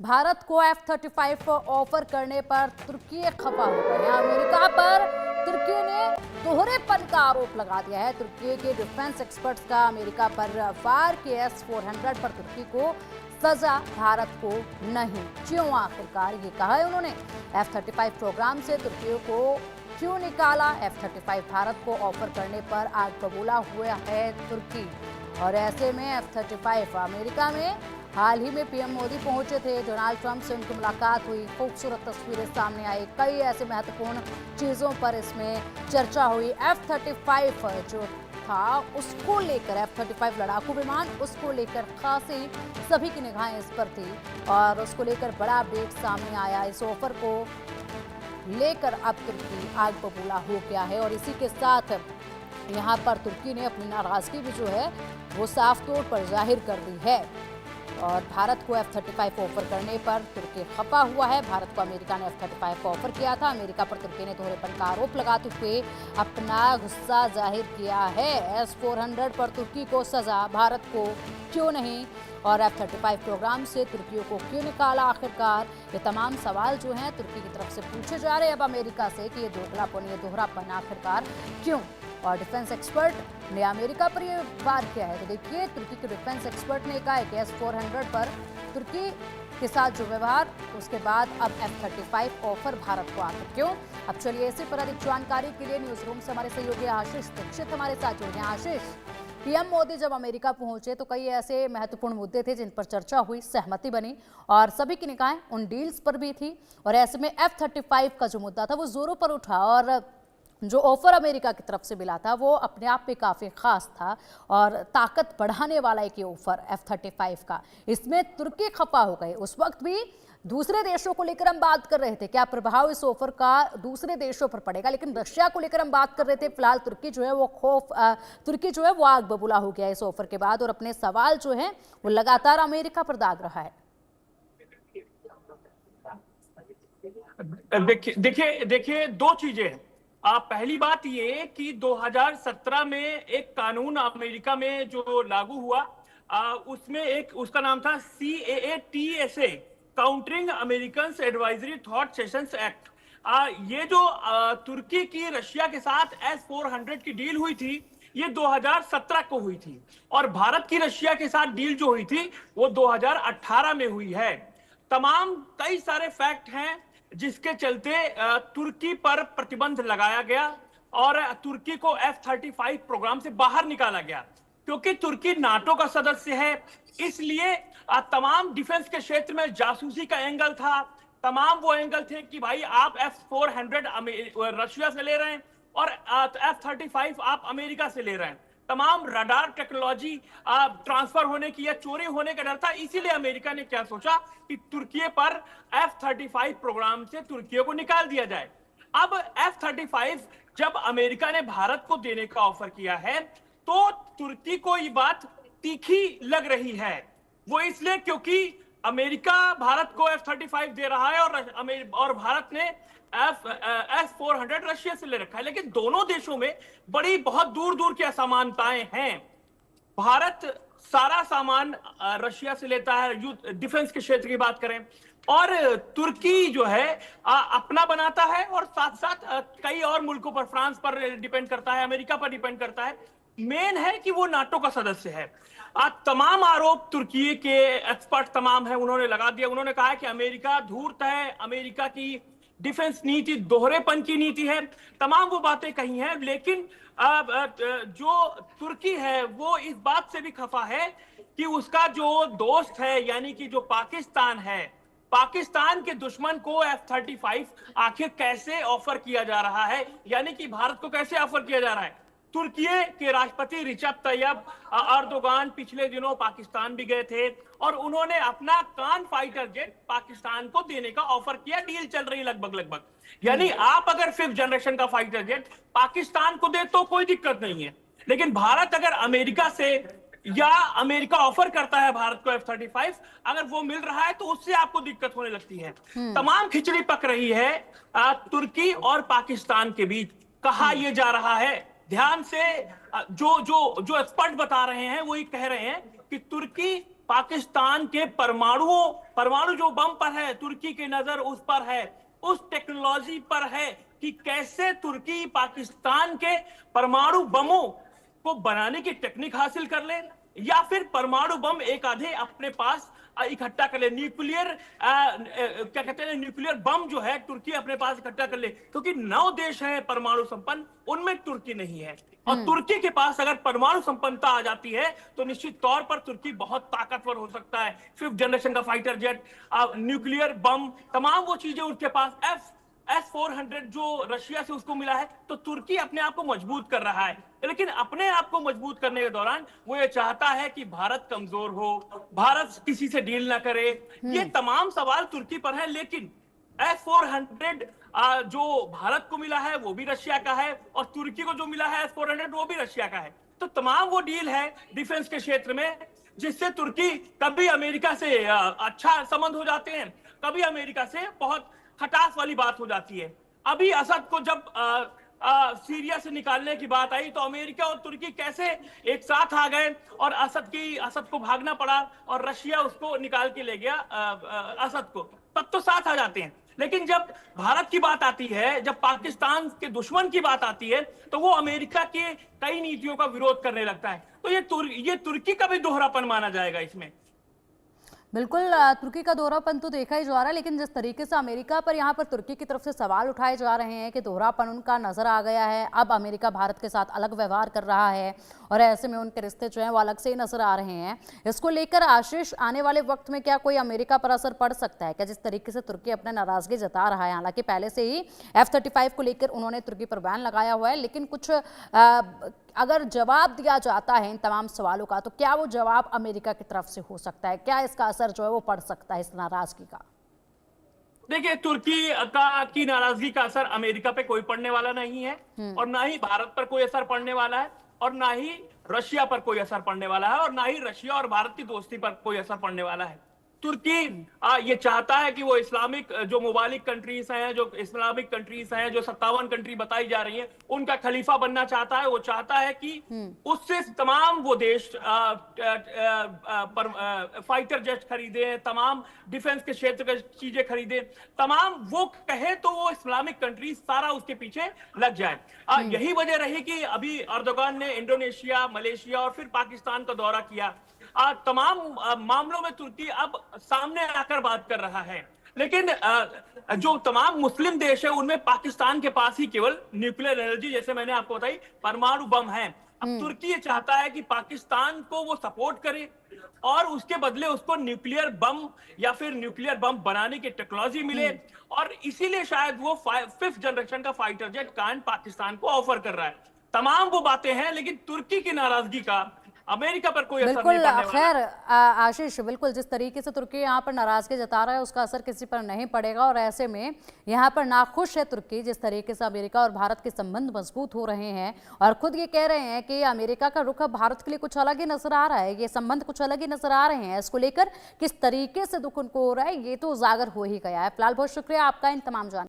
भारत को F-35 offer करने पर तुर्की खफा हो गया है। अमेरिका पर तुर्की ने दोहरेपन का आरोप लगा दिया है। तुर्की के डिफेंस एक्सपर्ट्स का अमेरिका पर वार के S-400 पर तुर्की को सजा, भारत को नहीं। क्यों आखिरकार, ये कहा है उन्होंने। F-35 प्रोग्राम से तुर्की को क्यों निकाला? F-35 भारत को ऑफर करने पर आग बबूला हुआ है तुर्की। और ऐसे में F-35 अमेरिका में हाल ही में पीएम मोदी पहुंचे थे। डोनाल्ड ट्रंप से उनकी मुलाकात हुई, खूबसूरत तस्वीरें सामने आई, कई ऐसे महत्वपूर्ण चीज़ों पर इसमें चर्चा हुई। F-35 जो था उसको लेकर, F-35 लड़ाकू विमान, उसको लेकर खासी सभी की निगाहें इस पर थी और उसको लेकर बड़ा अपडेट सामने आया। इस ऑफर को लेकर अब तुर्की आग बबूला हो गया है और इसी के साथ यहाँ पर तुर्की ने अपनी नाराजगी भी जो है वो साफ तौर पर जाहिर कर दी है और भारत को F-35 ऑफर करने पर तुर्की खफा हुआ है। भारत को अमेरिका ने F-35 को ऑफर किया था। अमेरिका पर तुर्की ने दोहरेपन का आरोप लगाते हुए अपना गुस्सा जाहिर किया है। S-400 पर तुर्की को सजा, भारत को क्यों नहीं? और F-35 प्रोग्राम से तुर्की को क्यों निकाला आखिरकार? ये तमाम सवाल जो हैं तुर्की की तरफ से पूछे जा रहे हैं अब अमेरिका से कि ये दोगलापन, ये दोहरापन आखिरकार क्यों? और डिफेंस एक्सपर्ट ने अमेरिका पर ये वार किया है। तो देखिए, तुर्की के डिफेंस एक्सपर्ट ने कहा है कि S-400 पर तुर्की के साथ जो व्यवहार, उसके बाद अब F-35 ऑफर भारत को आकर क्यों? अब चलिए इसी पर अधिक जानकारी के लिए न्यूज रूम से हमारे सहयोगी आशीष दीक्षित हमारे साथ जुड़ गए। आशीष, पीएम मोदी जब अमेरिका पहुंचे तो कई ऐसे महत्वपूर्ण मुद्दे थे जिन पर चर्चा हुई, सहमति बनी और सभी की निगाहें उन डील्स पर भी थी और ऐसे में F-35 का जो मुद्दा था वो जोरों पर उठा और जो ऑफर अमेरिका की तरफ से मिला था वो अपने आप में काफ़ी खास था और ताकत बढ़ाने वाला एक ये ऑफर F-35 का। इसमें तुर्की खफा हो गए। उस वक्त भी दूसरे देशों को लेकर हम बात कर रहे थे, क्या प्रभाव इस ऑफर का दूसरे देशों पर पड़ेगा, लेकिन रशिया को लेकर हम बात कर रहे थे। फिलहाल तुर्की जो है वो आग बबूला हो गया इस ऑफर के बाद और अपने सवाल जो है वो लगातार अमेरिका पर दाग रहा है। देखिए दो चीजें हैं। पहली बात ये कि 2017 में एक कानून अमेरिका में जो लागू हुआ, उसमें एक उसका नाम था CAATSA, countering American advisory thought sessions act. ये जो तुर्की की रशिया के साथ S-400 की डील हुई थी, ये 2017 को हुई थी और भारत की रशिया के साथ डील जो हुई थी वो 2018 में हुई है। तमाम कई सारे फैक्ट हैं जिसके चलते तुर्की पर प्रतिबंध लगाया गया और तुर्की को F-35 प्रोग्राम से बाहर निकाला गया। क्योंकि तुर्की नाटो का सदस्य है, इसलिए तमाम डिफेंस के क्षेत्र में जासूसी का एंगल था। तमाम वो एंगल थे कि भाई आप F-400 रशिया से ले रहे हैं और F-35 आप अमेरिका से ले रहे हैं। तमाम रडार टेक्नोलॉजी ट्रांसफर होने की या चोरी होने का डर था। इसीलिए अमेरिका ने क्या सोचा कि तुर्की पर F-35 प्रोग्राम से तुर्की को निकाल दिया जाए। अब F-35 जब अमेरिका ने भारत को देने का ऑफर किया है तो तुर्की को ये बात तीखी लग रही है। वो इसलिए क्योंकि अमेरिका भारत को F-35 दे रहा है और भारत ने S-400 रशिया से ले रखा है, लेकिन दोनों देशों में बहुत दूर दूर की असमानताएं हैं। भारत सारा सामान रशिया से लेता है, डिफेंस के क्षेत्र की बात करें, और तुर्की जो है अपना बनाता है और साथ साथ कई और मुल्कों पर, फ्रांस पर डिपेंड करता है, अमेरिका पर डिपेंड करता है। मेन है कि वो नाटो का सदस्य है। तमाम आरोप तुर्की के एक्सपर्ट तमाम है उन्होंने लगा दिया। उन्होंने कहा कि अमेरिका धूर्त है, अमेरिका की डिफेंस नीति दोहरेपन की नीति है, तमाम वो बातें कही हैं। लेकिन जो तुर्की है वो इस बात से भी खफा है कि उसका जो दोस्त है यानी कि जो पाकिस्तान है, पाकिस्तान के दुश्मन को F-35 आखिर कैसे ऑफर किया जा रहा है, यानी कि भारत को कैसे ऑफर किया जा रहा है। तुर्की के राष्ट्रपति रिसेप तैयब अर्दोगान पिछले दिनों पाकिस्तान भी गए थे और उन्होंने अपना कान फाइटर जेट पाकिस्तान को देने का ऑफर किया। डील चल रही लगभग। यानी आप अगर 5th जनरेशन का फाइटर जेट पाकिस्तान को दे तो कोई दिक्कत नहीं है, लेकिन भारत अगर अमेरिका से या अमेरिका ऑफर करता है भारत को F-35, अगर वो मिल रहा है तो उससे आपको दिक्कत होने लगती है। तमाम खिचड़ी पक रही है तुर्की और पाकिस्तान के बीच। कहा यह जा रहा है, ध्यान से जो एक्सपर्ट बता रहे हैं वो ये कह रहे हैं कि तुर्की पाकिस्तान के परमाणु जो बम पर है, तुर्की की नजर उस पर है, उस टेक्नोलॉजी पर है कि कैसे तुर्की पाकिस्तान के परमाणु बमों को बनाने की टेक्निक हासिल कर ले, या फिर परमाणु बम एक आधे अपने पास इकट्ठा कर ले। क्या कहते हैं, न्यूक्लियर बम जो है तुर्की अपने पास इकट्ठा कर ले, क्योंकि 9 देश हैं परमाणु संपन्न, उनमें तुर्की नहीं है। और तुर्की के पास अगर परमाणु संपन्नता आ जाती है तो निश्चित तौर पर तुर्की बहुत ताकतवर हो सकता है। 5th जनरेशन का फाइटर जेट, न्यूक्लियर बम, तमाम वो चीजें उसके पास, S-400 जो रशिया से उसको मिला है, तो तुर्की अपने आप को मजबूत कर रहा है। लेकिन अपने आप को मजबूत करने के दौरान वो ये चाहता है कि भारत कमजोर हो, भारत किसी से डील ना करे। ये तमाम सवाल तुर्की पर है। लेकिन S-400 जो भारत को मिला है वो भी रशिया का है, और तुर्की को जो मिला है S-400 वो भी रशिया का है। तो तमाम वो डील है डिफेंस के क्षेत्र में, जिससे तुर्की कभी अमेरिका से अच्छा संबंध हो जाते हैं, कभी अमेरिका से बहुत खटास वाली बात हो जाती है। अभी असद को जब सीरिया से निकालने की बात आई तो अमेरिका और तुर्की कैसे एक साथ आ गए, और असद को भागना पड़ा और रशिया उसको निकाल के ले गया असद को, तब तो साथ आ जाते हैं। लेकिन जब भारत की बात आती है, जब पाकिस्तान के दुश्मन की बात आती है, तो वो अमेरिका के कई नीतियों का विरोध करने लगता है। तो ये तुर्की का भी दोहरापन माना जाएगा इसमें। बिल्कुल, तुर्की का दोहरापन तो देखा ही जा रहा है, लेकिन जिस तरीके से अमेरिका पर यहाँ पर तुर्की की तरफ से सवाल उठाए जा रहे हैं कि दोहरापन उनका नजर आ गया है, अब अमेरिका भारत के साथ अलग व्यवहार कर रहा है और ऐसे में उनके रिश्ते जो हैं वो अलग से ही नजर आ रहे हैं। इसको लेकर आशीष, आने वाले वक्त में क्या कोई अमेरिका पर असर पड़ सकता है क्या? जिस तरीके से तुर्की अपने नाराजगी जता रहा है, हालांकि पहले से ही F-35 को लेकर उन्होंने तुर्की पर बैन लगाया हुआ है, लेकिन कुछ अगर जवाब दिया जाता है इन तमाम सवालों का, तो क्या वो जवाब अमेरिका की तरफ से हो सकता है? क्या इसका असर जो है वो पड़ सकता है इस नाराजगी का? देखिए, तुर्की की नाराजगी का असर अमेरिका पे कोई पड़ने वाला नहीं है, और ना ही भारत पर कोई असर पड़ने वाला है, और ना ही रशिया पर कोई असर पड़ने वाला है, और ना ही रशिया और भारत की दोस्ती पर कोई असर पड़ने वाला है। तुर्की ये चाहता है कि वो इस्लामिक जो मुबालिक कंट्रीज हैं, जो इस्लामिक कंट्रीज हैं, जो 57 कंट्री बताई जा रही हैं, उनका खलीफा बनना चाहता है। वो चाहता है कि उससे तमाम वो देश फाइटर जेट खरीदे, तमाम डिफेंस के क्षेत्र की चीजें खरीदे, तमाम वो कहे तो वो इस्लामिक कंट्रीज सारा उसके पीछे लग जाए। यही वजह रही कि अभी अर्दोगान ने इंडोनेशिया, मलेशिया और फिर पाकिस्तान का दौरा किया। तमाम मामलों में तुर्की अब सामने आकर बात कर रहा है। लेकिन जो तमाम मुस्लिम देश है उनमें पाकिस्तान के पास ही केवल न्यूक्लियर एनर्जी, जैसे मैंने आपको बताई, परमाणु बम है। अब तुर्की ये चाहता है कि पाकिस्तान को वो सपोर्ट करे और उसके बदले उसको न्यूक्लियर बम या फिर न्यूक्लियर बम बनाने की टेक्नोलॉजी मिले, और इसीलिए शायद वो 5th जनरेशन का फाइटर जेट कान पाकिस्तान को ऑफर कर रहा है। तमाम वो बातें हैं, लेकिन तुर्की की नाराजगी का अमेरिका पर कोई असर नहीं पड़ने वाला। खैर आशीष, बिल्कुल जिस तरीके से तुर्की यहाँ पर नाराजगी जता रहा है उसका असर किसी पर नहीं पड़ेगा, और ऐसे में यहाँ पर नाखुश है तुर्की जिस तरीके से अमेरिका और भारत के संबंध मजबूत हो रहे हैं, और खुद ये कह रहे हैं कि अमेरिका का रुख अब भारत के लिए कुछ अलग ही नजर आ रहा है, ये संबंध कुछ अलग ही नजर आ रहे हैं। इसको लेकर किस तरीके से दुख उनको हो रहा है ये तो उजागर हो ही गया है। फिलहाल बहुत शुक्रिया आपका इन तमाम